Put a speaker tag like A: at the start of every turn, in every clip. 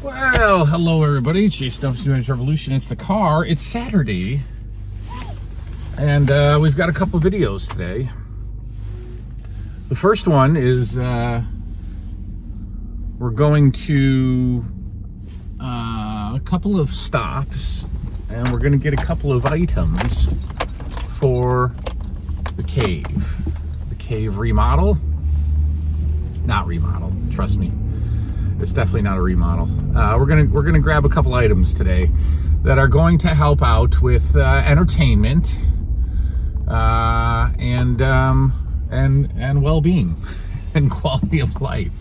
A: Well, hello everybody. Chase Dumps Doing Revolution. It's the car. It's Saturday, and we've got a couple videos today. The first one is we're going to a couple of stops, and we're going to get a couple of items for the cave. The cave remodel. Not remodel. Trust me. It's definitely not a remodel. We're gonna grab a couple items today that are going to help out with entertainment and well-being and quality of life.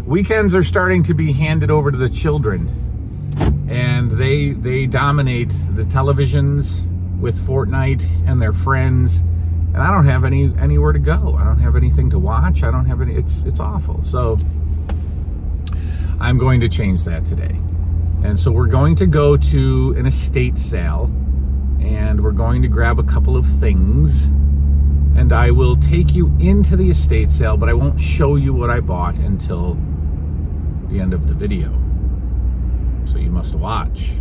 A: Weekends are starting to be handed over to the children, and they dominate the televisions with Fortnite and their friends. And I don't have anywhere to go. I don't have anything to watch. I don't have any. It's awful. So I'm going to change that today. And so we're going to go to an estate sale, and we're going to grab a couple of things, and I will take you into the estate sale, but I won't show you what I bought until the end of the video. So you must watch.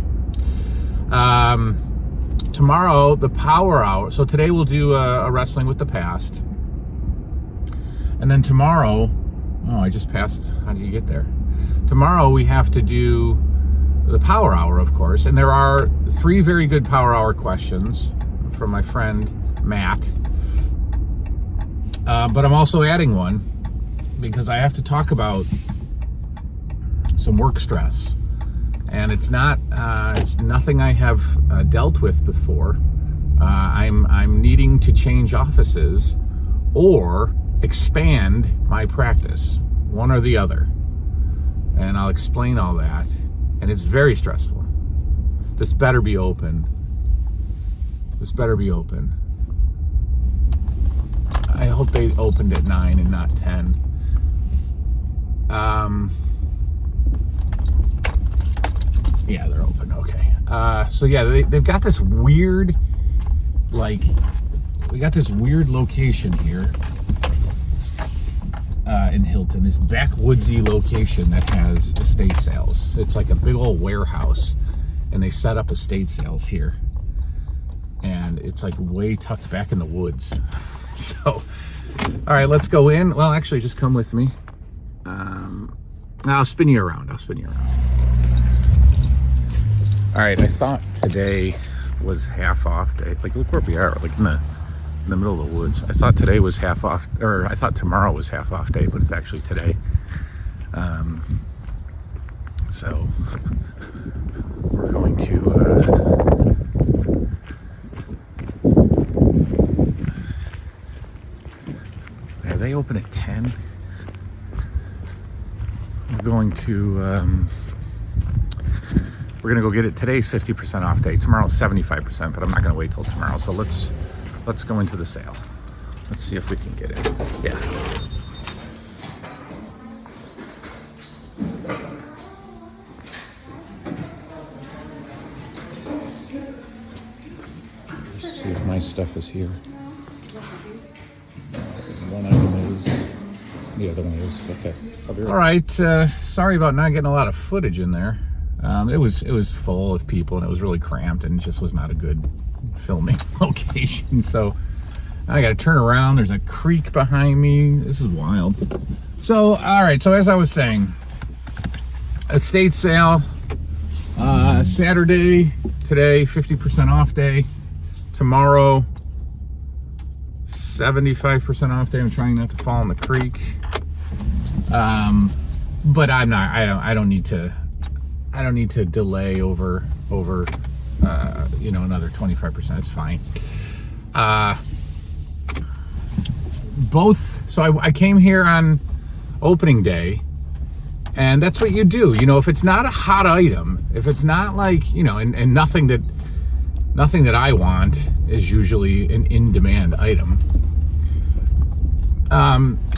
A: Tomorrow, the power hour. So today we'll do a wrestling with the past. And then tomorrow, oh, I just passed. How do you get there? Tomorrow we have to do the power hour, of course, and there are 3 very good power hour questions from my friend Matt. But I'm also adding one because I have to talk about some work stress, and it's nothing I have dealt with before. I'm needing to change offices or expand my practice, one or the other. And I'll explain all that. And it's very stressful. This better be open. This better be open. I hope they opened at 9 and not 10. Yeah, they're open. Okay. So yeah, they've got this weird, we got this weird location here. In Hilton, this backwoodsy location that has estate sales. It's like a big old warehouse, and they set up estate sales here, and it's like way tucked back in the woods. So, all right, let's go in. Well, actually, just come with me. I'll spin you around. All right, I thought today was half off day. Like, look where we are, like in the middle of the woods. I thought today was half off, or I thought tomorrow was half off day, but it's actually today. So we're going to are they open at 10? We're going to go get it. Today's 50% off day. Tomorrow's 75%, but I'm not going to wait till tomorrow. So let's go into the sale. Let's see if we can get it. Yeah. Let's see if my stuff is here. One item is. The other one is. Okay. All right. Sorry about not getting a lot of footage in there. It was full of people, and it was really cramped, and it just was not a good filming location. So I got to turn around. There's a creek behind me. This is wild. So, all right. So as I was saying, estate sale, Saturday, today, 50% off day. Tomorrow, 75% off day. I'm trying not to fall in the creek. But I'm not, I don't need to delay over another 25%. It's fine. So I came here on opening day, and that's what you do. If it's not a hot item, if it's not like, and nothing that I want is usually an in-demand item.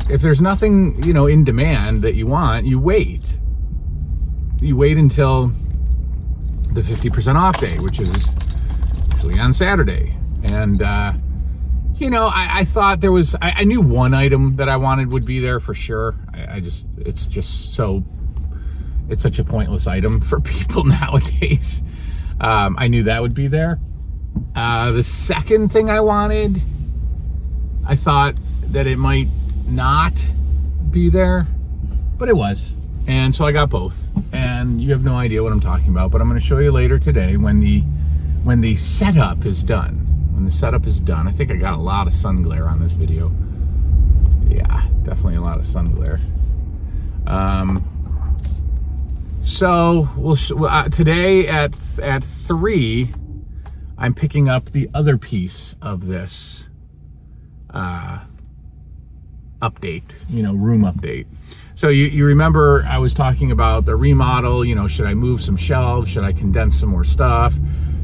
A: If there's nothing, in demand that you want, you wait. You wait until the 50% off day, which is usually on Saturday. And, I thought there was, I knew one item that I wanted would be there for sure. It's just so it's such a pointless item for people nowadays. I knew that would be there. The second thing I wanted, I thought that it might not be there, but it was. And so I got both. And you have no idea what I'm talking about, but I'm going to show you later today when the setup is done. When the setup is done. I think I got a lot of sun glare on this video. Yeah, definitely a lot of sun glare. So today at 3, I'm picking up the other piece of this update, room update. So you remember I was talking about the remodel, should I move some shelves? Should I condense some more stuff?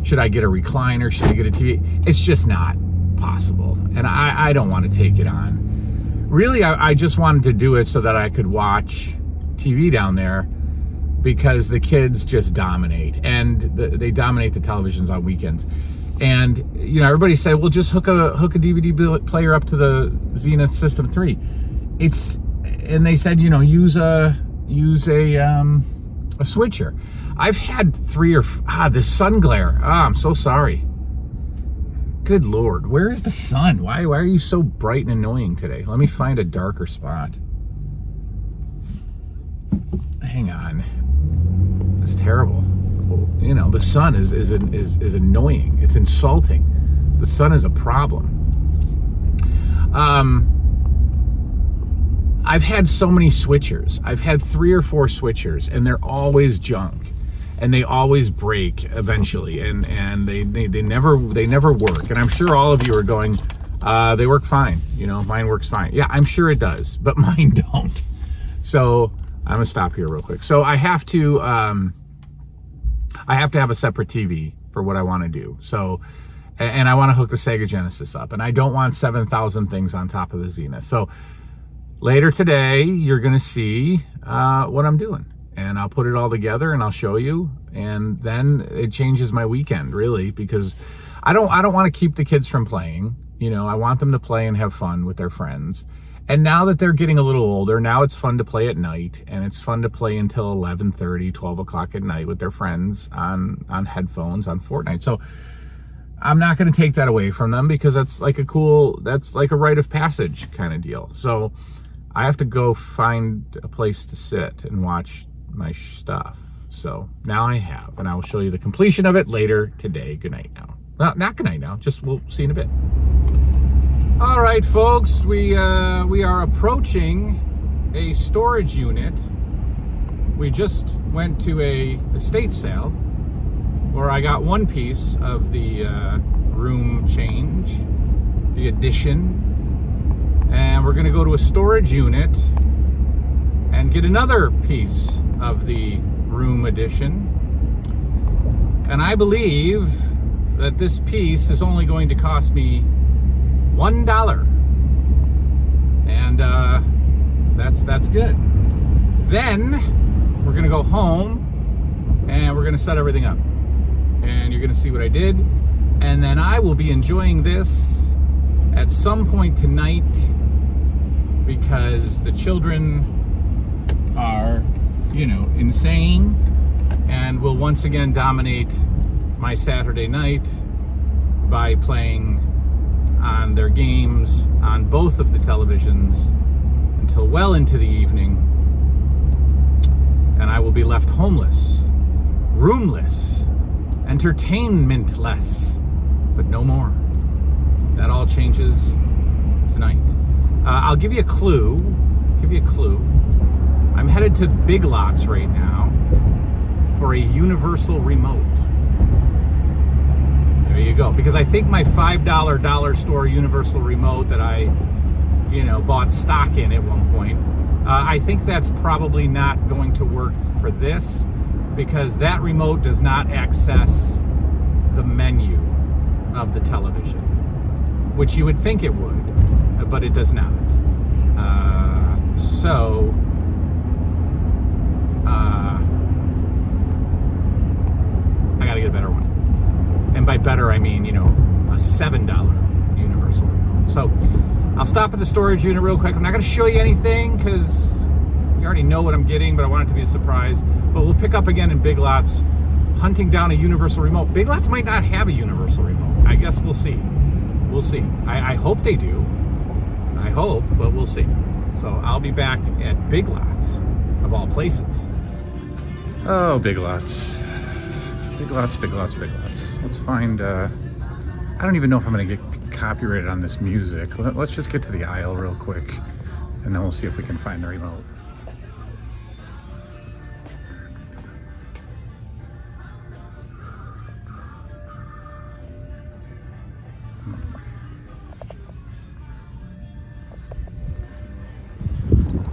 A: Should I get a recliner? Should I get a TV? It's just not possible. And I don't want to take it on. Really, I just wanted to do it so that I could watch TV down there because the kids just dominate. And they dominate the televisions on weekends. And, everybody said, well, just hook a DVD player up to the Zenith System 3. And they said, use a switcher. I've had 3 or the sun glare. I'm so sorry. Good Lord, where is the sun? Why are you so bright and annoying today? Let me find a darker spot. Hang on. It's terrible. The sun is annoying. It's insulting. The sun is a problem. I've had so many switchers. I've had 3 or 4 switchers, and they're always junk, and they always break eventually, and they never work. And I'm sure all of you are going, they work fine. Mine works fine. Yeah, I'm sure it does, but mine don't. So I'm gonna stop here real quick. So I have to have a separate TV for what I want to do. So, and I want to hook the Sega Genesis up, and I don't want 7,000 things on top of the Zenith. So later today, you're going to see what I'm doing, and I'll put it all together and I'll show you. And then it changes my weekend, really, because I don't want to keep the kids from playing. I want them to play and have fun with their friends. And now that they're getting a little older, now it's fun to play at night, and it's fun to play until 11:30, 12 o'clock at night with their friends on headphones on Fortnite. So I'm not going to take that away from them because that's like a rite of passage kind of deal. So I have to go find a place to sit and watch my stuff. So now I have, and I will show you the completion of it later today. Good night now. Well, not good night now. Just we'll see in a bit. All right, folks, we are approaching a storage unit. We just went to a estate sale where I got one piece of the room change, the addition, and we're gonna go to a storage unit and get another piece of the room addition. And I believe that this piece is only going to cost me $1, and that's good. Then we're gonna go home and we're gonna set everything up, and you're gonna see what I did, and then I will be enjoying this at some point tonight because the children are, insane, and will once again dominate my Saturday night by playing on their games on both of the televisions until well into the evening, and I will be left homeless, roomless, entertainmentless, but no more. That all changes tonight. I'll give you a clue. I'm headed to Big Lots right now for a universal remote. There you go. Because I think my $5 dollar store universal remote that I, bought stock in at one point, I think that's probably not going to work for this because that remote does not access the menu of the television, which you would think it would, but it does not. So I gotta get a better one. And by better, I mean, a $7 universal remote. So I'll stop at the storage unit real quick. I'm not going to show you anything because, You already know what I'm getting, but I want it to be a surprise. But we'll pick up again in Big Lots, hunting down a universal remote. Big Lots might not have a universal remote. I guess we'll see. We'll see. I hope they do. I hope, but we'll see. So I'll be back at Big Lots, of all places. Oh, Big Lots. Big Lots, Big Lots, Big Lots. Let's find, I don't even know if I'm going to get copyrighted on this music. Let's just get to the aisle real quick, and then we'll see if we can find the remote.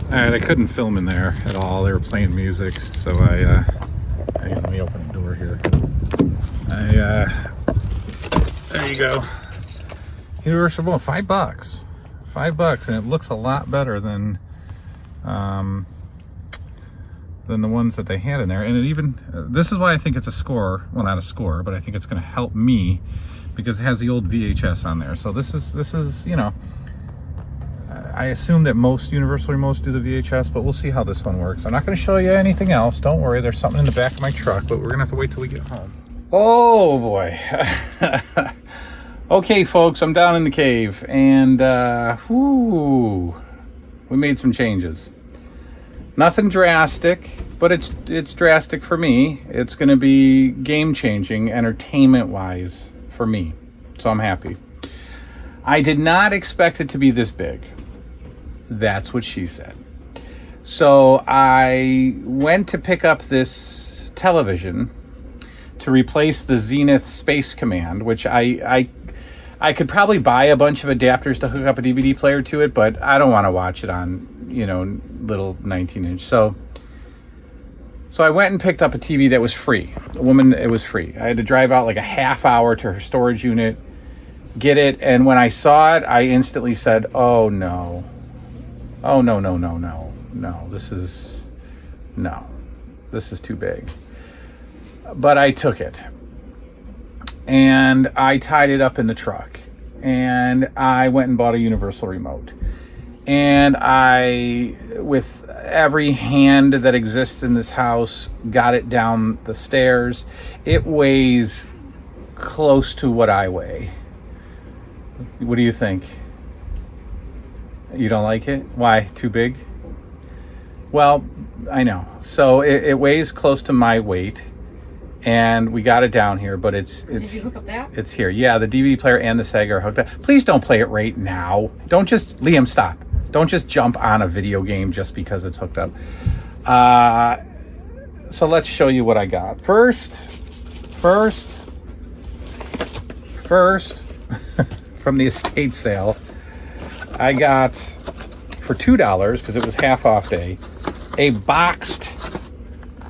A: Alright, I couldn't film in there at all. They were playing music, so let me open the door here. There you go. Universal remote, $5. $5, and it looks a lot better than the ones that they had in there. And it even, this is why I think it's a score. Well, not a score, but I think it's going to help me because it has the old VHS on there. So this is, you know, I assume that most universal remotes do the VHS, but we'll see how this one works. I'm not going to show you anything else. Don't worry, there's something in the back of my truck, but we're going to have to wait till we get home. Oh boy. Okay, folks, I'm down in the cave, and we made some changes. Nothing drastic, but it's drastic for me. It's going to be game-changing, entertainment-wise, for me. So I'm happy. I did not expect it to be this big. That's what she said. So I went to pick up this television to replace the Zenith Space Command, which I could probably buy a bunch of adapters to hook up a DVD player to it, but I don't want to watch it on, you know, little 19-inch. So I went and picked up a TV that was free. It was free. I had to drive out like a half hour to her storage unit, get it, and when I saw it, I instantly said, oh no. Oh no, no, no, no. No, this is too big. But I took it. And I tied it up in the truck. And I went and bought a universal remote. And I, with every hand that exists in this house, got it down the stairs. It weighs close to what I weigh. What do you think? You don't like it? Why? Too big? Well, I know. So it weighs close to my weight. And we got it down here, but it's Did you hook up that? It's here. Yeah, the DVD player and the Sega are hooked up. Please don't play it right now. Don't just, Liam, stop. Don't just jump on a video game just because it's hooked up. So let's show you what I got. First, from the estate sale, I got, for $2, because it was half off day, a boxed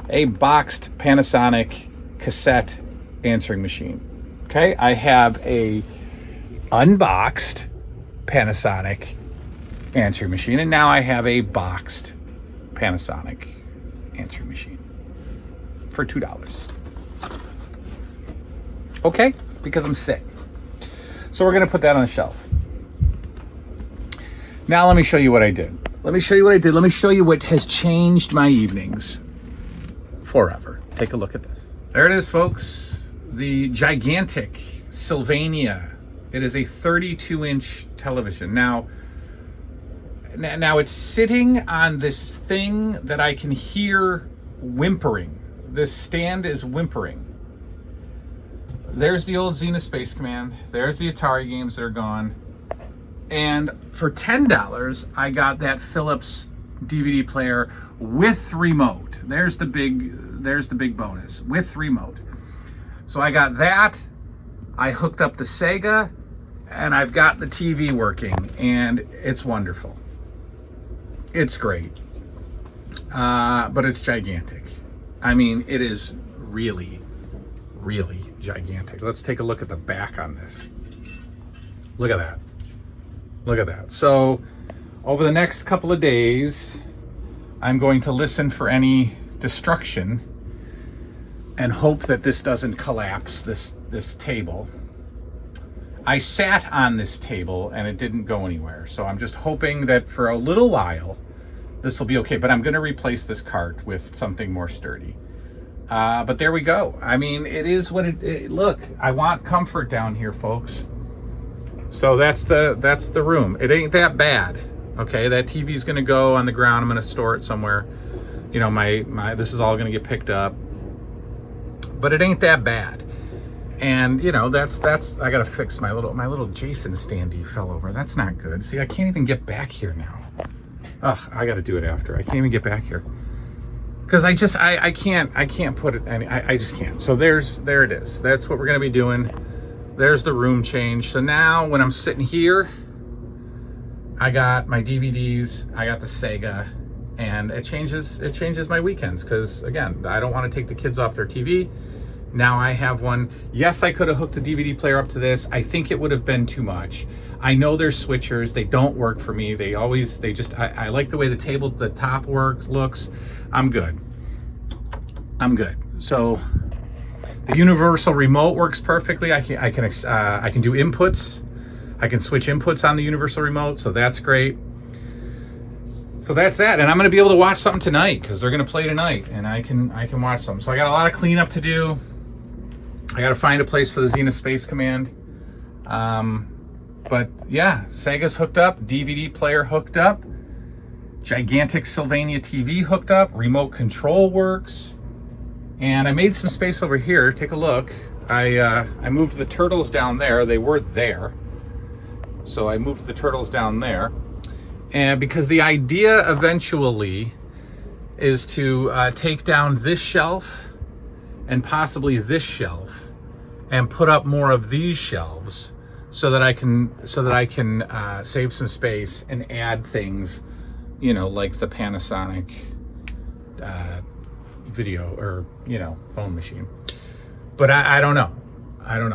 A: Panasonic cassette answering machine. Okay, I have a unboxed Panasonic answering machine, and now I have a boxed Panasonic answering machine for $2. Okay, because I'm sick. So we're gonna put that on a shelf. Now let me show you what I did. Let me show you what has changed my evenings forever. Take a look at this. There it is, folks. The gigantic Sylvania. It is a 32-inch television. Now it's sitting on this thing that I can hear whimpering. This stand is whimpering. There's the old Zenith Space Command. There's the Atari games that are gone. And for $10, I got that Philips DVD player with remote. There's the big bonus, with remote. So I got that. I hooked up the Sega, and I've got the TV working, and it's wonderful. It's great. But it's gigantic. I mean, it is really, really gigantic. Let's take a look at the back on this. Look at that. Look at that. So over the next couple of days, I'm going to listen for any destruction and hope that this doesn't collapse, this table. I sat on this table and it didn't go anywhere. So I'm just hoping that for a little while, this will be okay. But I'm going to replace this cart with something more sturdy. But there we go. I mean, it is what look, I want comfort down here, folks. So that's the room. It ain't that bad. Okay, that TV's going to go on the ground. I'm going to store it somewhere. You know, this is all going to get picked up. But it ain't that bad. And you know, that's I gotta fix my little Jason standee fell over. That's not good. See, I can't even get back here now. Ugh, I gotta do it after. I can't even get back here because I can't put it any. I just can't. So there it is. That's what we're gonna be doing. There's the room change. So now when I'm sitting here, I got my DVDs. I got the Sega, and it changes my weekends because again, I don't want to take the kids off their TV. Now I have one. Yes, I could have hooked the DVD player up to this. I think it would have been too much. I know they're switchers. They don't work for me. I like the way the top looks. I'm good. So the universal remote works perfectly. I can do inputs. I can switch inputs on the universal remote. So that's great. So that's that. And I'm going to be able to watch something tonight because they're going to play tonight and I can watch something. So I got a lot of cleanup to do. I got to find a place for the Xena Space Command. But yeah, Sega's hooked up, DVD player hooked up, gigantic Sylvania TV hooked up, remote control works. And I made some space over here. Take a look. I moved the turtles down there. They were there. So I moved the turtles down there. And because the idea eventually is to take down this shelf and possibly this shelf and put up more of these shelves so that I can save some space and add things, you know, like the Panasonic video or, you know, phone machine. But I don't know.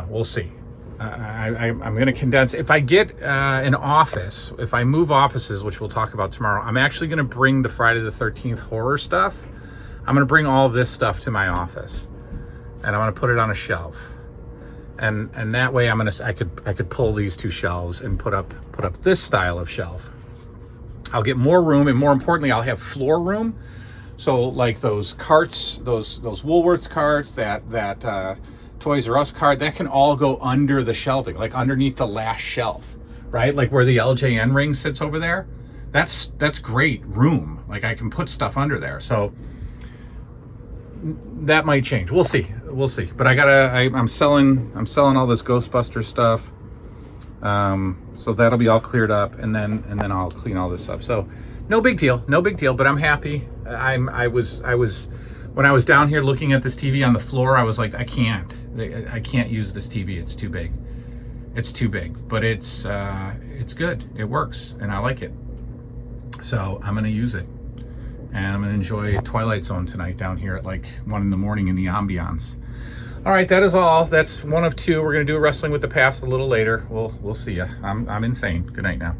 A: We'll see. I'm going to condense. If I get an office, if I move offices, which we'll talk about tomorrow, I'm actually going to bring the Friday the 13th horror stuff. I'm going to bring all this stuff to my office, and I'm going to put it on a shelf. And that way, I could pull these two shelves and put up this style of shelf. I'll get more room, and more importantly, I'll have floor room. So like those carts, those Woolworths carts, that Toys R Us card, that can all go under the shelving, like underneath the last shelf, right? Like where the LJN ring sits over there. That's great room. Like I can put stuff under there. So that might change. We'll see. But I'm selling all this Ghostbusters stuff. So that'll be all cleared up, and then I'll clean all this up. So no big deal, but I'm happy. I was when I was down here looking at this TV on the floor, I was like, I can't use this TV. It's too big. But it's good. It works, and I like it. So I'm gonna use it, and I'm gonna enjoy Twilight Zone tonight down here at like 1 in the morning in the ambiance. All right, that is all. That's one of two. We're gonna do Wrestling with the Past a little later. We'll see ya. I'm insane. Good night now.